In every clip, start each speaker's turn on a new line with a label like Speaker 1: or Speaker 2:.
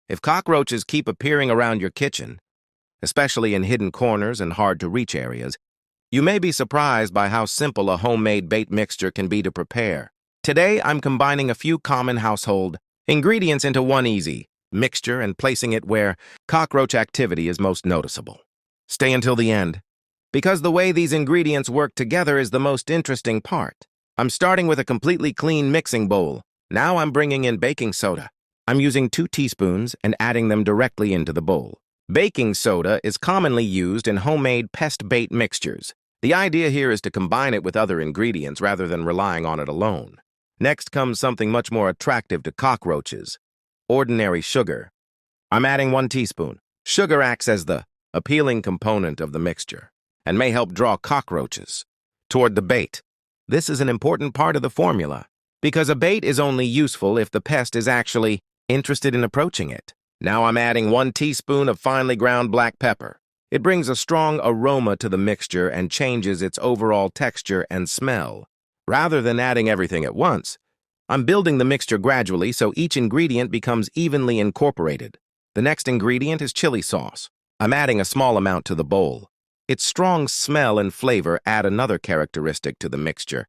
Speaker 1: If cockroaches keep appearing around your kitchen, especially in hidden corners and hard-to-reach areas, you may be surprised by how simple a homemade bait mixture can be to prepare. Today, I'm combining a few common household ingredients into one easy mixture and placing it where cockroach activity is most noticeable. Stay until the end, because the way these ingredients work together is the most interesting part. I'm starting with a completely clean mixing bowl. Now I'm bringing in baking soda. I'm using 2 teaspoons and adding them directly into the bowl. Baking soda is commonly used in homemade pest bait mixtures. The idea here is to combine it with other ingredients rather than relying on it alone. Next comes something much more attractive to cockroaches: ordinary sugar. I'm adding 1 teaspoon. Sugar acts as the appealing component of the mixture and may help draw cockroaches toward the bait. This is an important part of the formula, because a bait is only useful if the pest is actually interested in approaching it. Now I'm adding 1 teaspoon of finely ground black pepper. It brings a strong aroma to the mixture and changes its overall texture and smell. Rather than adding everything at once, I'm building the mixture gradually so each ingredient becomes evenly incorporated. The next ingredient is chili sauce. I'm adding a small amount to the bowl. Its strong smell and flavor add another characteristic to the mixture,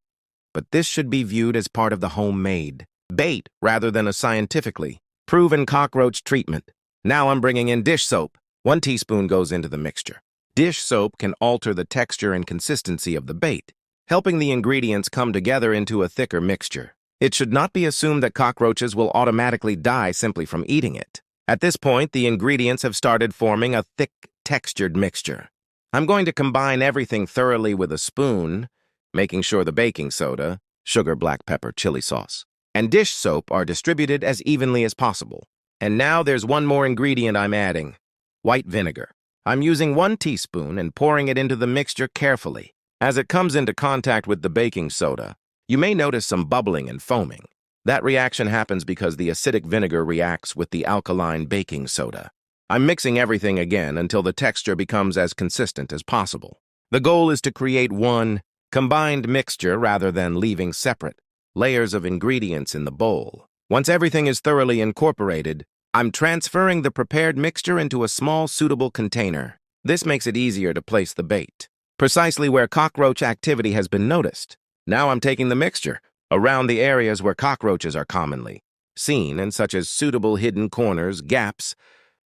Speaker 1: but this should be viewed as part of the homemade bait rather than a scientifically proven cockroach treatment. Now I'm bringing in dish soap. 1 teaspoon goes into the mixture. Dish soap can alter the texture and consistency of the bait, helping the ingredients come together into a thicker mixture. It should not be assumed that cockroaches will automatically die simply from eating it. At this point, the ingredients have started forming a thick, textured mixture. I'm going to combine everything thoroughly with a spoon, making sure the baking soda, sugar, black pepper, chili sauce, and dish soap are distributed as evenly as possible. And now there's one more ingredient I'm adding: white vinegar. I'm using 1 teaspoon and pouring it into the mixture carefully. As it comes into contact with the baking soda, you may notice some bubbling and foaming. That reaction happens because the acidic vinegar reacts with the alkaline baking soda. I'm mixing everything again until the texture becomes as consistent as possible. The goal is to create one combined mixture rather than leaving separate layers of ingredients in the bowl. Once everything is thoroughly incorporated, I'm transferring the prepared mixture into a small, suitable container. This makes it easier to place the bait, precisely where cockroach activity has been noticed. Now I'm taking the mixture around the areas where cockroaches are commonly seen, and such as suitable hidden corners, gaps,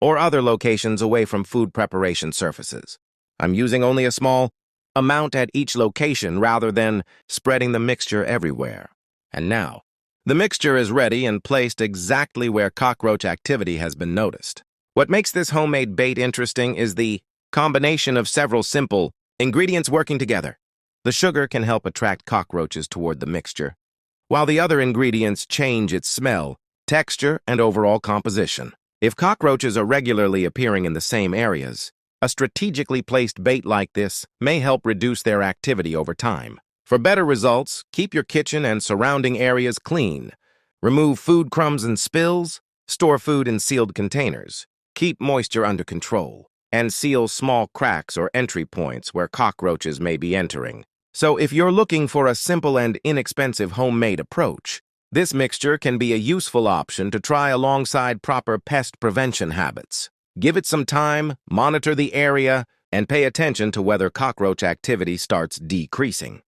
Speaker 1: or other locations away from food preparation surfaces. I'm using only a small amount at each location rather than spreading the mixture everywhere. And now, the mixture is ready and placed exactly where cockroach activity has been noticed. What makes this homemade bait interesting is the combination of several simple ingredients working together. The sugar can help attract cockroaches toward the mixture, while the other ingredients change its smell, texture, and overall composition. If cockroaches are regularly appearing in the same areas, a strategically placed bait like this may help reduce their activity over time. For better results, keep your kitchen and surrounding areas clean. Remove food crumbs and spills, store food in sealed containers, keep moisture under control, and seal small cracks or entry points where cockroaches may be entering. So if you're looking for a simple and inexpensive homemade approach, this mixture can be a useful option to try alongside proper pest prevention habits. Give it some time, monitor the area, and pay attention to whether cockroach activity starts decreasing.